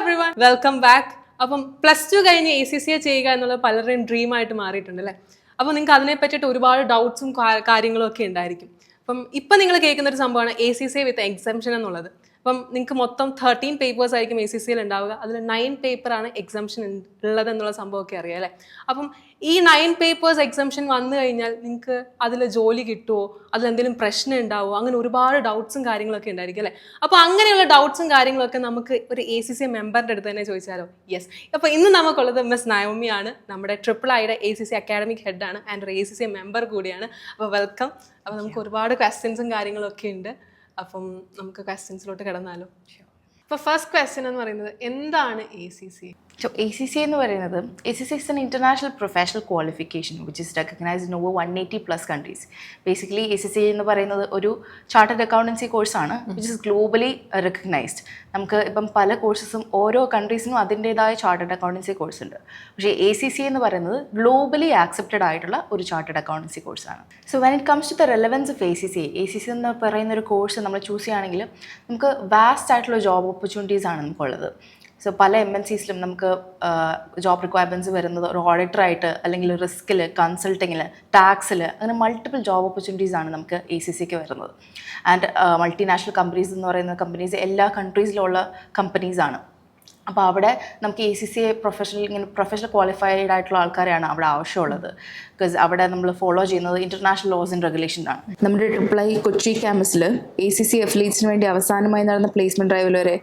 Everyone, welcome back. അപ്പം +2 കഴിഞ്ഞ് ACCA ചെയ്യുക എന്നുള്ളത് പലരുടെയും ഡ്രീം ആയിട്ട് മാറിയിട്ടുണ്ട് അല്ലേ. അപ്പോൾ നിങ്ങൾക്ക് അതിനെ പറ്റിയിട്ട് ഒരുപാട് ഡൗട്ട്സും കാര്യങ്ങളും ഒക്കെ ഉണ്ടായിരിക്കും. അപ്പം ഇപ്പം നിങ്ങൾ കേൾക്കുന്ന ഒരു സംഭവമാണ് ACCA വിത്ത് എക്സംഷൻ എന്നുള്ളത്. അപ്പം നിങ്ങൾക്ക് മൊത്തം 13 പേപ്പേഴ്സ് ആയിരിക്കും ACCA ഉണ്ടാവുക. അതിൽ 9 പേപ്പറാണ് എക്സംഷൻ ഉള്ളത് എന്നുള്ള സംഭവമൊക്കെ അറിയാം അല്ലേ. അപ്പം ഈ 9 പേപ്പേഴ്സ് എക്സംഷൻ വന്നു കഴിഞ്ഞാൽ നിങ്ങൾക്ക് അതിൽ ജോലി കിട്ടുമോ, അതിലെന്തെങ്കിലും പ്രശ്നം ഉണ്ടാവുമോ, അങ്ങനെ ഒരുപാട് ഡൗട്ട്സും കാര്യങ്ങളൊക്കെ ഉണ്ടായിരിക്കും അല്ലേ. അപ്പോൾ അങ്ങനെയുള്ള ഡൗട്ട്സും കാര്യങ്ങളൊക്കെ നമുക്ക് ഒരു ACCA മെമ്പറിൻ്റെ അടുത്ത് തന്നെ ചോദിച്ചാലോ? യെസ്. അപ്പോൾ ഇന്ന് നമുക്കുള്ളത് മിസ് നയോമിയാണ്, നമ്മുടെ IIIയുടെ ACCA അക്കാഡമിക് ഹെഡാണ് ആൻഡ് ഒരു ACCA മെമ്പർ കൂടിയാണ്. അപ്പോൾ വെൽക്കം. അപ്പോൾ നമുക്ക് ഒരുപാട് ക്വസ്റ്റ്യൻസും കാര്യങ്ങളൊക്കെ ഉണ്ട്. അപ്പം നമുക്ക് ക്വസ്റ്റ്യൻസിലോട്ട് കിടന്നാലോ? അപ്പോൾ ഫസ്റ്റ് ക്വസ്റ്റ്യൻ എന്ന് പറയുന്നത് എന്താണ് ACCA? So ACCA എന്ന് പറയുന്നത് ACCA is an international professional qualification which is recognized in over 180 plus countries. Basically ACCA എന്ന് പറയുന്നത് ഒരു ചാർട്ടേഡ് അക്കൗണ്ടൻസി കോഴ്സാണ് which is globally recognized. നമുക്ക് ഇപ്പം പല കോഴ്സസും ഓരോ കൺട്രീസിനും അതിൻ്റേതായ ചാർട്ടേഡ് അക്കൗണ്ടൻസി കോഴ്സ് ഉണ്ട്. പക്ഷേ ACCA എന്ന് പറയുന്നത് ഗ്ലോബലി ആക്സെപ്റ്റഡ് ആയിട്ടുള്ള ഒരു ചാർട്ടേഡ് അക്കൗണ്ടൻസി കോഴ്സാണ്. So when it comes to the relevance of ACCA എന്ന് പറയുന്ന ഒരു കോഴ്സ് നമ്മൾ ചൂസ് ചെയ്യുകയാണെങ്കിൽ നമുക്ക് വാസ്റ്റ് ആയിട്ടുള്ള ജോബ് ഓപ്പർച്യൂണിറ്റീസ് ആണ് നമുക്കുള്ളത്. സോ പല MNCസിലും നമുക്ക് ജോബ് റിക്വയർമെൻറ്റ്സ് വരുന്നത് ഒരു ഓഡിറ്ററായിട്ട്, അല്ലെങ്കിൽ റിസ്കിൽ, കൺസൾട്ടിങ്ങിൽ, ടാക്സിൽ, അങ്ങനെ മൾട്ടിപ്പിൾ ജോബ് ഓപ്പർച്യൂണിറ്റീസ് ആണ് നമുക്ക് ACCക്ക് വരുന്നത്. ആൻഡ് മൾട്ടിനാഷണൽ കമ്പനീസ് എന്ന് പറയുന്ന കമ്പനീസ് എല്ലാ കൺട്രീസിലുള്ള കമ്പനീസാണ്. അപ്പോൾ അവിടെ നമുക്ക് ACCA പ്രൊഫഷണൽ ക്വാളിഫൈഡ് ആയിട്ടുള്ള ആൾക്കാരെയാണ് അവിടെ ആവശ്യമുള്ളത്. ബിക്കോസ് അവിടെ നമ്മൾ ഫോളോ ചെയ്യുന്നത് ഇൻ്റർനാഷണൽ ലോസ് ആൻഡ് റെഗുലേഷനാണ്. നമ്മുടെ IIII കൊച്ചി ക്യാമ്പസിൽ ACCA അഫിലിയേറ്റ്സിന് വേണ്ടി അവസാനമായി നടന്ന പ്ലേസ്മെൻറ്റ് ഡ്രൈവിൽ വരെ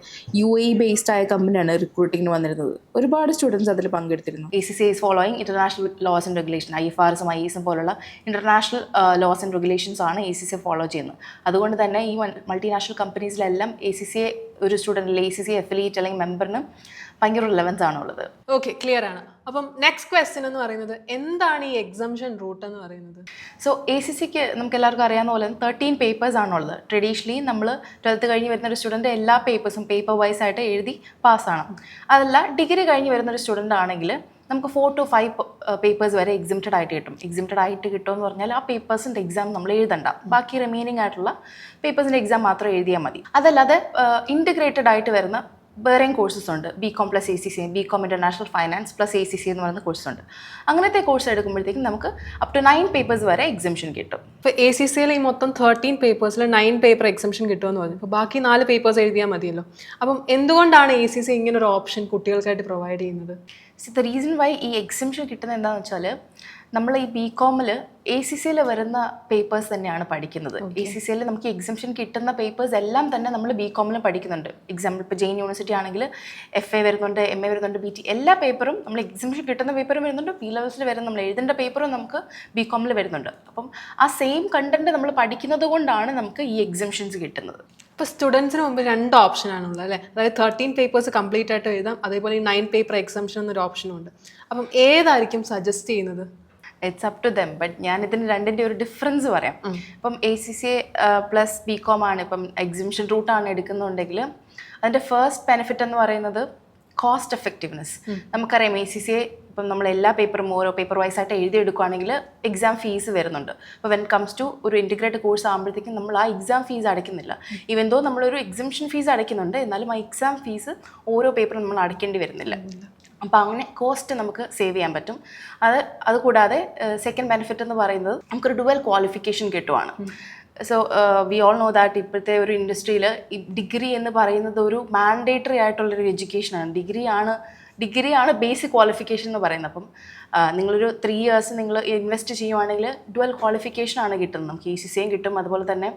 UAE ബേസ്ഡ് ആയ കമ്പനിയാണ് റിക്രൂട്ടിങ്ങിന് വന്നിരുന്നത്. ഒരുപാട് സ്റ്റുഡൻസ് അതിൽ പങ്കെടുത്തിരുന്നു. ACCA is following international laws and regulation, IFRSും IASും പോലുള്ള ഇൻ്റർനാഷണൽ ലോസ് ആൻഡ് റെഗുലേഷൻസ് ആണ് ACCA ഫോളോ ചെയ്യുന്നത്. അതുകൊണ്ട് തന്നെ ഈ മൾട്ടിനാഷണൽ കമ്പനീസിലെല്ലാം ACCA ഒരു സ്റ്റുഡൻറ്റിൽ ACCA അഫിലിയേറ്റ് അല്ലെങ്കിൽ മെമ്പറിന് ഭയങ്കര റിലവൻസ് ആണുള്ളത്. ഓക്കെ, ക്ലിയർ ആണ്. അപ്പം നെക്സ്റ്റ് ക്വസ്റ്റ്യൻ എന്ന് പറയുന്നത് എന്താണ് ഈ എക്സംഷൻ റൂട്ട് എന്ന് പറയുന്നത്? സോ ACCക്ക് നമുക്ക് എല്ലാവർക്കും അറിയാവുന്ന പോലെ 13 പേപ്പേഴ്സ് ആണുള്ളത്. ട്രഡീഷണലി നമ്മൾ 12th കഴിഞ്ഞ് വരുന്ന ഒരു സ്റ്റുഡൻറ്റ് എല്ലാ പേപ്പേഴ്സും പേപ്പർ വൈസ് ആയിട്ട് എഴുതി പാസ്സാണ്. അതല്ല, ഡിഗ്രി കഴിഞ്ഞ് വരുന്ന ഒരു സ്റ്റുഡൻ്റ് ആണെങ്കിൽ നമുക്ക് 4 to 5 പേപ്പേഴ്സ് വരെ എക്സിംപ്റ്റഡ് ആയിട്ട് കിട്ടും. എക്സിംപ്റ്റഡ് ആയിട്ട് കിട്ടുമെന്ന് പറഞ്ഞാൽ ആ പേപ്പേഴ്സിൻ്റെ എക്സാം നമ്മൾ എഴുതണ്ട, ബാക്കി റിമൈനിങ് ആയിട്ടുള്ള പേപ്പേഴ്സിൻ്റെ എക്സാം മാത്രം എഴുതിയാൽ മതി. അതല്ലാതെ ഇൻറ്റഗ്രേറ്റഡ് ആയിട്ട് വരുന്ന വേറെയും കോഴ്സസ് ഉണ്ട്. BCom + ACCA, BCom international finance + ACCA എന്ന് പറയുന്ന കോഴ്സ് ഉണ്ട്. അങ്ങനത്തെ കോഴ്സ് എടുക്കുമ്പോഴത്തേക്കും നമുക്ക് അപ് ടു 9 പേപ്പേഴ്സ് വരെ എക്സംഷൻ കിട്ടും. ഇപ്പോൾ ACCയിൽ ഈ മൊത്തം 13 പേപ്പേഴ്സിൽ 9 പേപ്പർ എക്സംഷൻ കിട്ടുമെന്ന് പറഞ്ഞു. അപ്പോൾ ബാക്കി 4 പേപ്പേഴ്സ് എഴുതിയാൽ മതിയല്ലോ. അപ്പം എന്തുകൊണ്ടാണ് ACCA ഇങ്ങനൊരു ഓപ്ഷൻ കുട്ടികൾക്കായിട്ട് പ്രൊവൈഡ് ചെയ്യുന്നത്? ദ റീസൺ വൈ ഈ എക്സംഷൻ കിട്ടുന്നത് എന്താണെന്ന് വെച്ചാൽ, നമ്മൾ ഈ BComൽ ACCയിൽ വരുന്ന പേപ്പേഴ്സ് തന്നെയാണ് പഠിക്കുന്നത്. ACCയിൽ നമുക്ക് എക്സംഷൻ കിട്ടുന്ന പേപ്പേഴ്സ് എല്ലാം തന്നെ നമ്മൾ BComൽ പഠിക്കുന്നുണ്ട്. എക്സാമ്പിൾ ഇപ്പോൾ ജെയിൻ യൂണിവേഴ്സിറ്റി ആണെങ്കിൽ FA വരുന്നുണ്ട്, MA വരുന്നുണ്ട്, BT, എല്ലാ പേപ്പറും നമ്മൾ എക്സംഷൻ കിട്ടുന്ന പേപ്പറും വരുന്നുണ്ട്. P ലെവൽസിൽ വരുന്ന നമ്മൾ എഴുതേണ്ട പേപ്പറും നമുക്ക് BComൽ വരുന്നുണ്ട്. അപ്പം ആ സെയിം കണ്ടന്റ് നമ്മൾ പഠിക്കുന്നത് കൊണ്ടാണ് നമുക്ക് ഈ എക്സംഷൻസ് കിട്ടുന്നത്. ഇപ്പോൾ സ്റ്റുഡൻസിന് മുമ്പ് 2 ഓപ്ഷനാണുള്ളത് അല്ലേ. അതായത് 13 പേപ്പേഴ്സ് കംപ്ലീറ്റ് ആയിട്ട് എഴുതാം, അതേപോലെ 9 പേപ്പർ എക്സംഷൻ എന്നൊരു ഓപ്ഷനും ഉണ്ട്. അപ്പം ഏതായിരിക്കും സജസ്റ്റ് ചെയ്യുന്നത്? It's up to them. But ഞാൻ ഇതിന് രണ്ടിൻ്റെ ഒരു ഡിഫറൻസ് പറയാം. ഇപ്പം ACCA + BCom ആണ് ഇപ്പം എക്സിംഷൻ റൂട്ടാണ് എടുക്കുന്നുണ്ടെങ്കിൽ അതിൻ്റെ ഫസ്റ്റ് ബെനിഫിറ്റ് എന്ന് പറയുന്നത് കോസ്റ്റ് എഫക്റ്റീവ്നെസ്. നമുക്കറിയാം ACCA ഇപ്പം നമ്മൾ എല്ലാ പേപ്പറും ഓരോ പേപ്പർ വൈസ് ആയിട്ട് എഴുതിയെടുക്കുകയാണെങ്കിൽ എക്സാം ഫീസ് വരുന്നുണ്ട്. അപ്പോൾ വെൻ കംസ് ടു ഒരു ഇൻറ്റിഗ്രേറ്റഡ് കോഴ്സ് ആകുമ്പോഴത്തേക്കും നമ്മൾ ആ എക്സാം ഫീസ് അടയ്ക്കുന്നില്ല. ഈവൻ ദോ നമ്മളൊരു എക്സിംഷൻ ഫീസ് അടയ്ക്കുന്നുണ്ട്, എന്നാലും ആ എക്സാം ഫീസ് ഓരോ പേപ്പറും നമ്മൾ അടയ്ക്കേണ്ടി വരുന്നില്ല. അപ്പോൾ അങ്ങനെ കോസ്റ്റ് നമുക്ക് സേവ് ചെയ്യാൻ പറ്റും. അതുകൂടാതെ സെക്കൻഡ് ബെനിഫിറ്റ് എന്ന് പറയുന്നത് നമുക്കൊരു ഡുവൽ ക്വാളിഫിക്കേഷൻ കിട്ടുവാണ്. So we all know that ഇപ്പോഴത്തെ ഒരു ഇൻഡസ്ട്രിയിൽ ഈ ഡിഗ്രി എന്ന് പറയുന്നത് ഒരു മാൻഡേറ്ററി ആയിട്ടുള്ളൊരു എഡ്യൂക്കേഷനാണ്. ഡിഗ്രിയാണ് ബേസിക് ക്വാളിഫിക്കേഷൻ എന്ന് പറയുന്നത്. അപ്പം നിങ്ങളൊരു 3 years നിങ്ങൾ ഇൻവെസ്റ്റ് ചെയ്യുവാണെങ്കിൽ ഡുവൽ ക്വാളിഫിക്കേഷനാണ് കിട്ടുന്നത്. നമുക്ക് ACCയും കിട്ടും, അതുപോലെ തന്നെ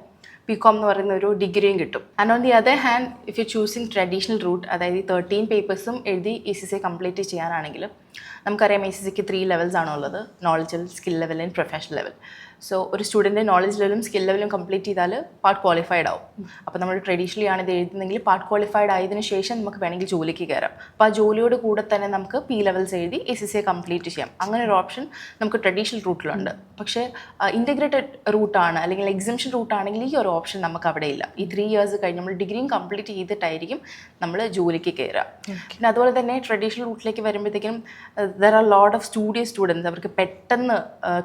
BCom എന്ന് പറയുന്ന ഒരു ഡിഗ്രിയും കിട്ടും. And on the other hand if you choosing traditional route, അതായത് 13 പേപ്പേഴ്സും എഴുതി ACCA കംപ്ലീറ്റ് ചെയ്യാനാണെങ്കിൽ നമുക്കറിയാം ACCക്ക് 3 ലെവൽസ് ആണുള്ളത്: knowledge level, skill level and professional level. So ഒരു സ്റ്റുഡൻറ്റ് നോളജ് ലെവലും സ്കിൽ ലെവലും കംപ്ലീറ്റ് ചെയ്താൽ പാർട്ട് ക്വാളിഫൈഡ് ആവും. അപ്പോൾ നമ്മൾ ട്രഡീഷണലി ആണ് ഇത് എഴുതുന്നെങ്കിൽ പാർട്ട് ക്വാളിഫൈഡ് ആയതിനു ശേഷം നമുക്ക് വേണമെങ്കിൽ ജോലിക്ക് കയറാം. അപ്പോൾ ആ ജോലിയോട് കൂടെ തന്നെ നമുക്ക് P ലെവൽസ് എഴുതി ACCA കംപ്ലീറ്റ് ചെയ്യാം. അങ്ങനെ ഒരു ഓപ്ഷൻ നമുക്ക് ട്രഡീഷണൽ റൂട്ടിലുണ്ട്. പക്ഷേ ഇൻറ്റഗ്രേറ്റഡ് റൂട്ടാണ് അല്ലെങ്കിൽ എക്സിംഷൻ റൂട്ടാണെങ്കിൽ ഈ ഒരു ഓപ്ഷൻ നമുക്ക് അവിടെ ഇല്ല. ഈ 3 years കഴിഞ്ഞ് നമ്മൾ ഡിഗ്രിയും കംപ്ലീറ്റ് ചെയ്തിട്ടായിരിക്കും നമ്മൾ ജോലിക്ക് കയറുക. പിന്നെ അതുപോലെ തന്നെ ട്രഡീഷണൽ റൂട്ടിലേക്ക് വരുമ്പോഴത്തേക്കും there are lot of students. അവർക്ക് പെട്ടെന്ന്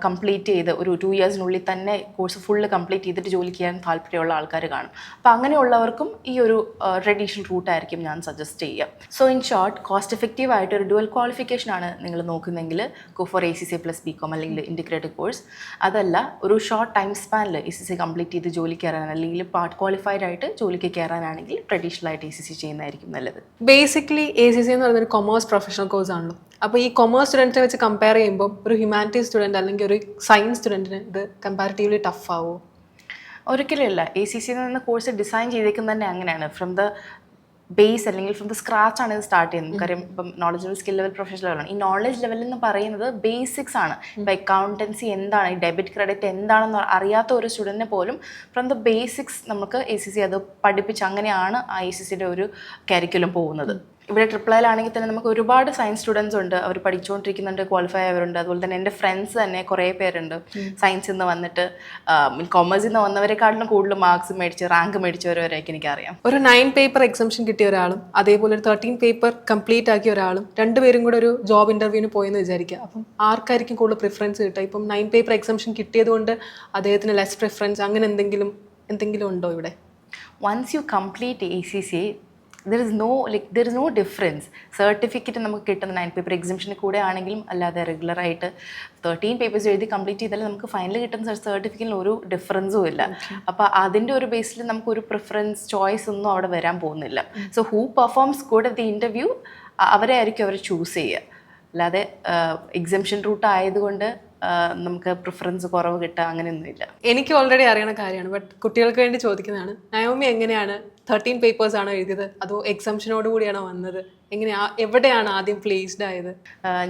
കംപ്ലീറ്റ് ചെയ്ത് ഒരു 2 ഇയേഴ്സിനുള്ളിൽ തന്നെ കോഴ്സ് ഫുള്ള് കംപ്ലീറ്റ് ചെയ്തിട്ട് ജോലി ചെയ്യാൻ താല്പര്യമുള്ള ആൾക്കാർ കാണും. അപ്പോൾ അങ്ങനെയുള്ളവർക്കും ഈ ഒരു ട്രഡീഷണൽ റൂട്ടായിരിക്കും ഞാൻ സജസ്റ്റ് ചെയ്യുക. So in short, cost effective ആയിട്ട് ഒരു ഡുവൽ ക്വാളിഫിക്കേഷൻ ആണ് നിങ്ങൾ നോക്കുന്നെങ്കിൽ ഗോ ഫോർ ACCA + BCom അല്ലെങ്കിൽ ഇൻറ്റിഗ്രേറ്റഡ് കോഴ്സ്. അതല്ല, ഒരു ഷോർട്ട് ടൈം സ്പാനിൽ ACCA കംപ്ലീറ്റ് ചെയ്ത് ജോലി കയറാൻ അല്ലെങ്കിൽ പാർട്ട് ക്വാളിഫൈഡ് ആയിട്ട് ജോലിക്ക് കയറാനാണെങ്കിൽ ട്രഡീഷണൽ ആയിട്ട് ACCA ചെയ്യുന്നതായിരിക്കും നല്ലത്. ബേസിക്കലി ACCA എന്ന് പറയുന്നത് ഒരു കൊമേഴ്സ് പ്രൊഫഷണൽ കോഴ്സ് ആണല്ലോ. അപ്പോൾ ഈ കൊമേഴ്സ് സ്റ്റുഡൻറ്റിനെ വെച്ച് കമ്പയർ ചെയ്യുമ്പോൾ ഒരു ഹ്യൂമാനിറ്റീസ് സ്റ്റുഡൻറ്റ് അല്ലെങ്കിൽ ഒരു സയൻസ് സ്റ്റുഡൻറ്റിന് ഇത് കമ്പാരിറ്റീവ്ലി ടഫ് ആവുമോ? ഒരിക്കലും ഇല്ല. ACCA എന്ന കോഴ്സ് ഡിസൈൻ ചെയ്തേക്കുന്നത് തന്നെ അങ്ങനെയാണ്. ഫ്രം ദ ബേസ് അല്ലെങ്കിൽ ഫ്രം ദ സ്ക്രാച്ച് ആണ് ഇത് സ്റ്റാർട്ട് ചെയ്യുന്നത്. കാര്യം ഇപ്പം knowledge level, skill level, professional ലെവലാണ്. ഈ നോളജ് ലെവൽ എന്ന് പറയുന്നത് ബേസിക്സ് ആണ്. ഇപ്പം അക്കൗണ്ടൻസി എന്താണ്, ഈ ഡെബിറ്റ് ക്രെഡിറ്റ് എന്താണെന്ന് അറിയാത്ത ഒരു സ്റ്റുഡൻറ്റിനെ പോലും ഫ്രം ദ ബേസിക്സ് നമുക്ക് ACCA അത് പഠിപ്പിച്ച് അങ്ങനെയാണ് ആ ACCയുടെ ഒരു കരിക്കുലം പോകുന്നത്. ഇവിടെ ട്രിപ്പിളിലാണെങ്കിൽ തന്നെ നമുക്ക് ഒരുപാട് സയൻസ് സ്റ്റുഡൻസ് ഉണ്ട്, അവർ പഠിച്ചുകൊണ്ടിരിക്കുന്നുണ്ട്, ക്വാളിഫൈ ആയവരുണ്ട്. അതുപോലെ തന്നെ എൻ്റെ ഫ്രണ്ട്സ് തന്നെ കുറേ പേരുണ്ട് സയൻസിൽ നിന്ന് വന്നിട്ട് കൊമേഴ്സിൽ നിന്ന് വന്നവരെക്കാട്ടിലും കൂടുതൽ മാർക്സ് മേടിച്ച് റാങ്ക് മേടിച്ചവരവരെയൊക്കെ എനിക്കറിയാം. ഒരു 9 പേപ്പർ എക്സംഷൻ കിട്ടിയ ഒരാളും അതേപോലെ ഒരു 13 പേപ്പർ കംപ്ലീറ്റ് ആക്കിയ ഒരാളും രണ്ടുപേരും കൂടെ ഒരു ജോബ് ഇൻ്റർവ്യൂവിന് പോയെന്ന് വിചാരിക്കുക. അപ്പം ആർക്കായിരിക്കും കൂടുതൽ പ്രിഫറൻസ് കിട്ടുക? ഇപ്പം 9 പേപ്പർ എക്സംഷൻ കിട്ടിയത് കൊണ്ട് അദ്ദേഹത്തിന് ലെസ് പ്രിഫറൻസ് അങ്ങനെ എന്തെങ്കിലും ഉണ്ടോ ഇവിടെ? Once you complete ACCA, there is no difference. Certificate നമുക്ക് കിട്ടുന്ന 9 പേപ്പർ എക്സിബിഷന് കൂടെ ആണെങ്കിലും അല്ലാതെ റെഗുലറായിട്ട് 13 പേപ്പേഴ്സ് എഴുതി കംപ്ലീറ്റ് ചെയ്താലും നമുക്ക് ഫൈനൽ കിട്ടുന്ന സർട്ടിഫിക്കറ്റിന് ഒരു ഡിഫറൻസും ഇല്ല. അപ്പോൾ അതിൻ്റെ ഒരു ബേസിൽ നമുക്കൊരു പ്രിഫറൻസ് ചോയ്സ് ഒന്നും അവിടെ വരാൻ പോകുന്നില്ല. So who performs good at the interview അവരെ ആയിരിക്കും അവർ ചൂസ് ചെയ്യുക. അല്ലാതെ എക്സിബിഷൻ റൂട്ട് ആയതുകൊണ്ട് നമുക്ക് പ്രിഫറൻസ് കുറവ് കിട്ടുക അങ്ങനെയൊന്നുമില്ല. എനിക്ക് ഓൾറെഡി അറിയണ കാര്യമാണ്, ബട്ട് കുട്ടികൾക്ക് വേണ്ടി ചോദിക്കുന്നതാണ്. നയോമി എങ്ങനെയാണ് 13 പേപ്പേഴ്സ് ആണോ എഴുതിയത്, അതോ എക്സംഷനോട് കൂടിയാണോ വന്നത്? എവിടെയാണ് ആദ്യം പ്ലേസ്ഡ് ആയത്?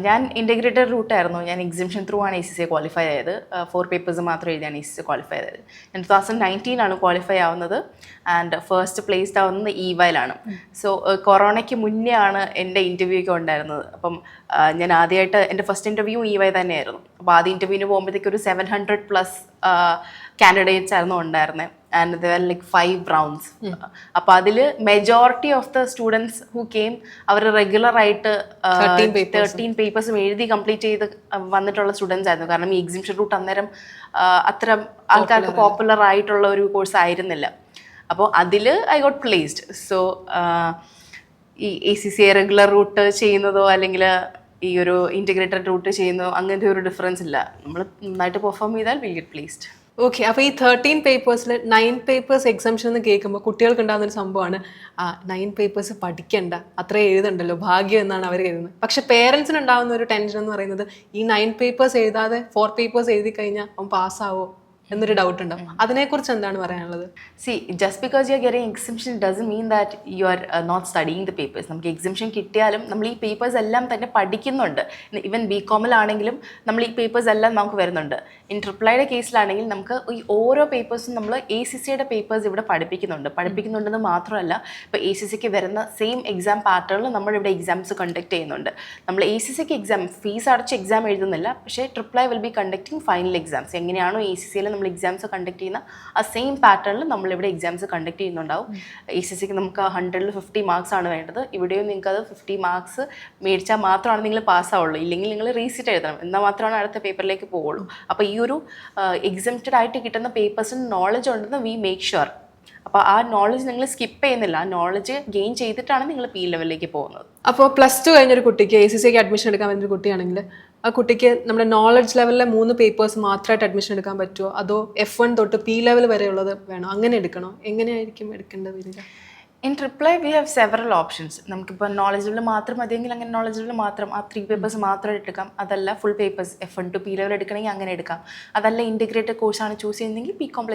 ഞാൻ ഇൻറ്റഗ്രേറ്റഡ് റൂട്ടായിരുന്നു. ഞാൻ എക്സിബിഷൻ ത്രൂ ആണ് ACCA ക്വാളിഫൈ ആയത്. 4 പേപ്പേഴ്സ് മാത്രം എഴുതിയാണ് ACCA ക്വാളിഫൈ ആയത്. ഞാൻ 2019 ക്വാളിഫൈ ആവുന്നത് ആൻഡ് ഫസ്റ്റ് പ്ലേസ്ഡ് ആവുന്നത് EYലാണ്. സോ കൊറോണയ്ക്ക് മുന്നേ ആണ് എൻ്റെ ഇൻ്റർവ്യൂയൊക്കെ ഉണ്ടായിരുന്നത്. അപ്പം ഞാൻ ആദ്യമായിട്ട് എൻ്റെ ഫസ്റ്റ് ഇൻ്റർവ്യൂ EY തന്നെയായിരുന്നു. അപ്പോൾ ആദ്യ ഇൻ്റർവ്യൂവിന് പോകുമ്പോഴത്തേക്ക് ഒരു 700+ കാൻഡിഡേറ്റ്സ് ആയിരുന്നു ഉണ്ടായിരുന്നത്. And there like 5 rounds. അപ്പോൾ അതിൽ majority of the students who came അവർ റെഗുലറായിട്ട് 13 പേപ്പേഴ്സും എഴുതി കംപ്ലീറ്റ് ചെയ്ത് വന്നിട്ടുള്ള സ്റ്റുഡൻസ് ആയിരുന്നു. കാരണം ഈ എക്സിബിഷൻ റൂട്ട് അന്നേരം അത്ര ആൾക്കാർക്ക് പോപ്പുലർ ആയിട്ടുള്ള ഒരു കോഴ്സ് ആയിരുന്നില്ല. അപ്പോൾ അതിൽ ഐ ഗോട്ട് പ്ലേസ്ഡ്. സോ ഈ ACCA റെഗുലർ റൂട്ട് ചെയ്യുന്നതോ അല്ലെങ്കിൽ ഈ ഒരു ഇൻറ്റഗ്രേറ്റഡ് റൂട്ട് ചെയ്യുന്നതോ അങ്ങനത്തെ ഒരു ഡിഫറൻസ് ഇല്ല. നമ്മൾ നന്നായിട്ട് പെർഫോം ചെയ്താൽ വിൽ ഗെറ്റ് പ്ലേസ്ഡ്. ഓക്കെ. അപ്പോൾ ഈ 13 പേപ്പേഴ്സിൽ 9 പേപ്പേഴ്സ് എക്സംഷൻ എന്ന് കേൾക്കുമ്പോൾ കുട്ടികൾക്ക് ഉണ്ടാകുന്നൊരു സംഭവമാണ് 9 പേപ്പേഴ്സ് പഠിക്കണ്ട, അത്രേ എഴുതണ്ടല്ലോ, ഭാഗ്യം എന്നാണ് അവർ കരുതുന്നത്. പക്ഷെ പേരൻസിന് ഉണ്ടാകുന്ന ഒരു ടെൻഷൻ എന്ന് പറയുന്നത് ഈ 9 പേപ്പേഴ്സ് എഴുതാതെ 4 പേപ്പേഴ്സ് എഴുതി കഴിഞ്ഞാൽ അവൻ പാസ്സാവോ എന്നൊരു ഡൗട്ട് ഉണ്ടാവും. അതിനെക്കുറിച്ച് എന്താണ് പറയാനുള്ളത്? See, just because you are getting exemption doesn't mean that you are not studying the papers. നമുക്ക് എക്സിബിഷൻ കിട്ടിയാലും നമ്മൾ ഈ പേപ്പേഴ്സ് എല്ലാം തന്നെ പഠിക്കുന്നുണ്ട്. ഈവൻ BComലാണെങ്കിലും നമ്മൾ ഈ പേപ്പേഴ്സ് എല്ലാം നമുക്ക് വരുന്നുണ്ട്. ഇൻ ട്രിപ്പിളൈയുടെ കേസിലാണെങ്കിൽ നമുക്ക് ഈ ഓരോ പേപ്പേഴ്സും നമ്മൾ ACCയുടെ പേപ്പേഴ്സ് ഇവിടെ പഠിപ്പിക്കുന്നുണ്ടെന്ന് മാത്രമല്ല, ഇപ്പോൾ ACCയ്ക്ക് വരുന്ന സെയിം എക്സാം പാറ്റേണിൽ നമ്മളിവിടെ എക്സാംസ് കണ്ടക്ട് ചെയ്യുന്നുണ്ട്. നമ്മൾ ACCയ്ക്ക് എക്സാം ഫീസ് അടച്ച് എക്സാം എഴുതുന്നില്ല, പക്ഷേ triple I will be conducting final exams. എങ്ങനെയാണോ ACCയിൽ നമ്മൾ എക്സാംസ് കണ്ടക്ട് ചെയ്യുന്ന ആ സെയിം പാറ്റേണിൽ നമ്മളിവിടെ എക്സാംസ് കണ്ടക്ട് ചെയ്യുന്നുണ്ടാവും. ACCയ്ക്ക് നമുക്ക് 100ൽ 50 മാർക്സ് ആണ് വേണ്ടത്. ഇവിടെയും നിങ്ങൾക്ക് അത് 50 മാർക്സ് മേടിച്ചാൽ മാത്രമാണ് നിങ്ങൾ പാസ്സാവുള്ളൂ. ഇല്ലെങ്കിൽ നിങ്ങൾ റീസിറ്റ് എഴുതണം, എന്നാൽ മാത്രമാണ് അടുത്ത പേപ്പറിലേക്ക് പോവുള്ളൂ. അപ്പോൾ ഈ ഒരു എക്സംപ്റ്റഡ് ആയിട്ട് കിട്ടുന്ന പേപ്പേഴ്സിന് നോളജ് ഉണ്ടെന്ന് വി മേക്ക് ഷുവർ. അപ്പോൾ ആ നോളജ് നിങ്ങൾ സ്കിപ്പ് ചെയ്യുന്നില്ല, ആ നോളജ് ഗെയിൻ ചെയ്തിട്ടാണ് നിങ്ങൾ P ലെവലിലേക്ക് പോകുന്നത്. അപ്പോൾ +2 കഴിഞ്ഞൊരു കുട്ടിക്ക് ACCയ്ക്ക് അഡ്മിഷൻ എടുക്കാൻ പറ്റുന്ന കുട്ടിയാണെങ്കിൽ ആ കുട്ടിക്ക് നമ്മുടെ നോളജ് ലെവലിലെ 3 പേപ്പേഴ്സ് മാത്രമായിട്ട് അഡ്മിഷൻ എടുക്കാൻ പറ്റുമോ, അതോ F1 തൊട്ട് P ലെവൽ വരെയുള്ളത് വേണോ, അങ്ങനെ എടുക്കണോ? എങ്ങനെയായിരിക്കും എടുക്കേണ്ടത് വരിക? In triple I we have several options. നമുക്കിപ്പോൾ നോളജ് ലെവൽ മാത്രം മതിയെങ്കിൽ അങ്ങനെ നോളജ് ലെവൽ മാത്രം ആ 3 പേപ്പേഴ്സ് മാത്രം എടുക്കാം. അതല്ല full papers F1 to P level എടുക്കണമെങ്കിൽ അങ്ങനെ എടുക്കാം. അതല്ല ഇൻറ്റഗ്രേറ്റഡ് കോഴ്സാണ് ചൂസ് ചെയ്യുന്നതെങ്കിൽ BCom +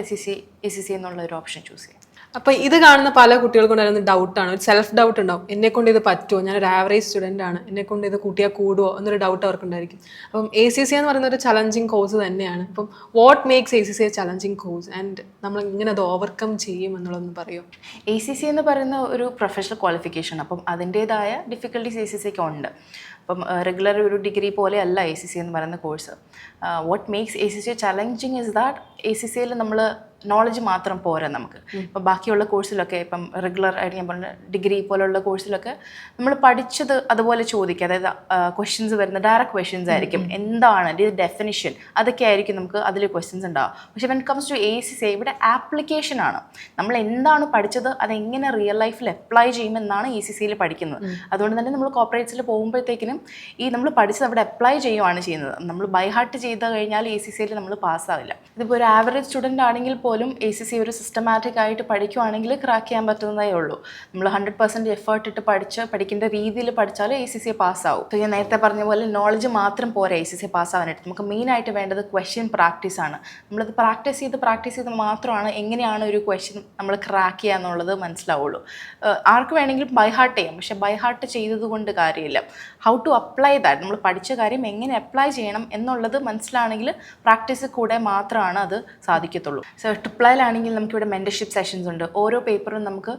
ACCA എന്നുള്ള ഒരു ഓപ്ഷൻ ചൂസ് ചെയ്യാം. അപ്പോൾ ഇത് കാണുന്ന പല കുട്ടികൾക്കും ഉണ്ടായിരുന്ന ഡൗട്ടാണ്, ഒരു സെൽഫ് ഡൗട്ട് ഉണ്ടാവും. എന്നെക്കൊണ്ട് ഇത് പറ്റുമോ, ഞാനൊരു ആവറേജ് സ്റ്റുഡൻ്റ് ആണ്, എന്നെക്കൊണ്ട് ഇത് കൂട്ടിയാൽ കൂടുമോ എന്നൊരു ഡൗട്ട് അവർക്കുണ്ടായിരിക്കും. അപ്പം ACCA എന്ന് പറയുന്ന ഒരു ചലഞ്ചിങ് കോഴ്സ് തന്നെയാണ്. അപ്പം what makes ACCA challenging course and നമ്മൾ ഇങ്ങനെ അത് ഓവർകം ചെയ്യും എന്നുള്ളതൊന്ന് പറയുമോ? ACCA എന്ന് പറയുന്ന ഒരു പ്രൊഫഷണൽ ക്വാളിഫിക്കേഷൻ. അപ്പം അതിൻ്റേതായ ഡിഫിക്കൽട്ടീസ് ACCയ്ക്ക് ഉണ്ട്. അപ്പം റെഗുലർ ഒരു ഡിഗ്രി പോലെ അല്ല ACCA എന്ന് പറയുന്ന course. What makes ACCA challenging is that ACCയിൽ നമ്മൾ നോളജ് മാത്രം പോരാ നമുക്ക്. ഇപ്പം ബാക്കിയുള്ള കോഴ്സിലൊക്കെ ഇപ്പം റെഗുലർ ആയിട്ട് ഞാൻ പറഞ്ഞ ഡിഗ്രി പോലുള്ള കോഴ്സിലൊക്കെ നമ്മൾ പഠിച്ചത് അതുപോലെ ചോദിക്കുക. അതായത് ക്വസ്റ്റ്യൻസ് വരുന്ന ഡയറക്റ്റ് ക്വസ്റ്റ്യൻസ് ആയിരിക്കും. എന്താണ് ഇത് ഡെഫിനിഷൻ, അതൊക്കെ ആയിരിക്കും നമുക്ക് അതിൽ ക്വസ്റ്റ്യൻസ് ഉണ്ടാവുക. പക്ഷേ വെൻ കംസ് ടു ACCA ഇവിടെ ആപ്ലിക്കേഷൻ ആണ്. നമ്മൾ എന്താണ് പഠിച്ചത് അതെങ്ങനെ റിയൽ ലൈഫിൽ അപ്ലൈ ചെയ്യുമെന്നാണ് ACCAയിൽ പഠിക്കുന്നത്. അതുകൊണ്ട് തന്നെ നമ്മൾ കോർപ്പറേറ്റ്സിൽ പോകുമ്പോഴത്തേക്കിനും ഈ നമ്മൾ പഠിച്ചത് അവിടെ അപ്ലൈ ചെയ്യുകയാണ് ചെയ്യുന്നത്. നമ്മൾ ബൈ ഹാർട്ട് ചെയ്ത് കഴിഞ്ഞാൽ ACCAയിൽ നമ്മൾ പാസ്സാവില്ല. ഇതിപ്പോൾ ഒരു ആവറേജ് സ്റ്റുഡൻ്റ് ആണെങ്കിൽ പോലും ACCA ഒരു സിസ്റ്റമാറ്റിക് ആയിട്ട് പഠിക്കുവാണെങ്കിൽ ക്രാക്ക് ചെയ്യാൻ പറ്റുന്നതേ ഉള്ളൂ. നമ്മൾ 100% എഫേർട്ട് ഇട്ട് പഠിക്കേണ്ട രീതിയിൽ പഠിച്ചാൽ ACCA പാസ്സാവും. അപ്പോൾ ഞാൻ നേരത്തെ പറഞ്ഞ പോലെ നോളജ് മാത്രം പോരാ ACCA പാസ്സാവാനായിട്ട്. നമുക്ക് മെയിനായിട്ട് വേണ്ടത് ക്വസ്റ്റ്യൻ പ്രാക്ടീസ് ആണ്. നമ്മളത് പ്രാക്ടീസ് ചെയ്ത് മാത്രമാണ് എങ്ങനെയാണ് ഒരു ക്വസ്റ്റ്യൻ നമ്മൾ ക്രാക്ക് ചെയ്യുക എന്നുള്ളത് മനസ്സിലാവുള്ളൂ. ആർക്ക് വേണമെങ്കിലും ബൈ ഹാർട്ട് ചെയ്യാം, പക്ഷേ ബൈ ഹാർട്ട് ചെയ്തത് കൊണ്ട് കാര്യമില്ല. ഹൗ ടു അപ്ലൈ ദാറ്റ്, നമ്മൾ പഠിച്ച കാര്യം എങ്ങനെ അപ്ലൈ ചെയ്യണം എന്നുള്ളത് മനസ്സിലാണെങ്കിൽ പ്രാക്ടീസ് കൂടെ മാത്രമാണ് അത് സാധിക്കത്തുള്ളൂ. സോ ട്രിപ്ലൈലാണെങ്കിൽ നമുക്കിവിടെ മെൻറ്റർഷിപ്പ് സെഷൻസ് ഉണ്ട്. ഓരോ പേപ്പറും നമുക്ക്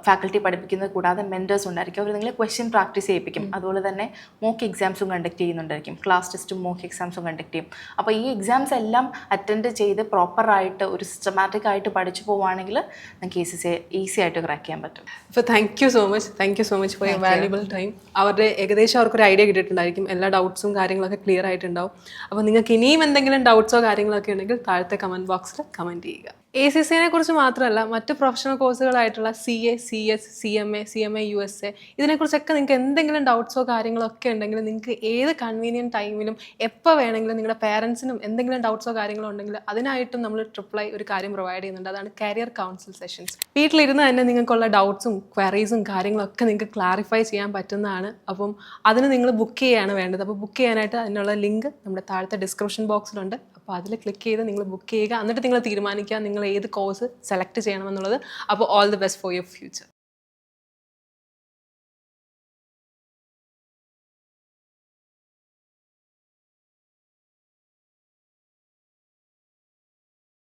ഫാക്കൽറ്റി പഠിപ്പിക്കുന്നത് കൂടാതെ മെൻറ്റേഴ്സ് ഉണ്ടായിരിക്കും. അവർ നിങ്ങളെ ക്വസ്റ്റ്യൻ പ്രാക്ടീസ് ചെയ്യിപ്പിക്കും. അതുപോലെ തന്നെ മോക്ക് എക്സാംസും കണ്ടക്ട് ചെയ്യുന്നുണ്ടായിരിക്കും. ക്ലാസ് ടെസ്റ്റും മോക്ക് എക്സാംസും കണ്ടക്ട് ചെയ്യും. അപ്പോൾ ഈ എക്സാംസ് എല്ലാം അറ്റൻഡ് ചെയ്ത് പ്രോപ്പറായിട്ട് ഒരു സിസ്റ്റമാറ്റിക് ആയിട്ട് പഠിച്ചു പോവുകയാണെങ്കിൽ നമുക്ക് ACCA ഈസി ആയിട്ട് ക്രാക്ക് ചെയ്യാൻ പറ്റും. അപ്പോൾ thank you so much for your valuable time. ഏകദേശം അവർക്കൊരു ഐഡിയ കിട്ടിയിട്ടുണ്ടായിരിക്കും. എല്ലാ ഡൗട്ട്സും കാര്യങ്ങളൊക്കെ ക്ലിയർ ആയിട്ടുണ്ടാവും. അപ്പോൾ നിങ്ങൾക്ക് ഇനിയും എന്തെങ്കിലും ഡൗട്ട്സോ കാര്യങ്ങളൊക്കെ ഉണ്ടെങ്കിൽ താഴത്തെ കമൻറ്റ് ബോക്സിൽ കമൻറ്റ് ചെയ്യുക. ACCA കുറിച്ച് മാത്രമല്ല മറ്റ് professional കോഴ്സുകളായിട്ടുള്ള CA, CS, CMA, USA ഇതിനെക്കുറിച്ചൊക്കെ നിങ്ങൾക്ക് എന്തെങ്കിലും ഡൗട്ട്സോ കാര്യങ്ങളോ ഒക്കെ ഉണ്ടെങ്കിൽ നിങ്ങൾക്ക് ഏത് കൺവീനിയൻറ്റ് ടൈമിലും എപ്പോൾ വേണമെങ്കിലും നിങ്ങളുടെ പേരൻസിനും എന്തെങ്കിലും ഡൗട്ട്സോ കാര്യങ്ങളോ ഉണ്ടെങ്കിൽ അതിനായിട്ടും നമ്മൾ ട്രിപ്ലൈ ഒരു കാര്യം പ്രൊവൈഡ് ചെയ്യുന്നുണ്ട്. അതാണ് കരിയർ കൗൺസിൽ സെഷൻസ്. വീട്ടിലിരുന്ന് തന്നെ നിങ്ങൾക്കുള്ള ഡൗട്ട്സും ക്വയറീസും കാര്യങ്ങളൊക്കെ നിങ്ങൾക്ക് ക്ലാരിഫൈ ചെയ്യാൻ പറ്റുന്നതാണ്. അപ്പം അതിന് നിങ്ങൾ ബുക്ക് ചെയ്യുകയാണ് വേണ്ടത്. അപ്പോൾ ബുക്ക് ചെയ്യാനായിട്ട് അതിനുള്ള ലിങ്ക് നമ്മുടെ താഴത്തെ ഡിസ്ക്രിപ്ഷൻ ബോക്സിലുണ്ട്. അപ്പോൾ അതിൽ ക്ലിക്ക് ചെയ്ത് നിങ്ങൾ ബുക്ക് ചെയ്യുക. എന്നിട്ട് നിങ്ങൾ തീരുമാനിക്കുക നിങ്ങൾ ഏത് കോഴ്സ് സെലക്ട് ചെയ്യണമെന്നുള്ളത്. അപ്പോൾ all the best for your future.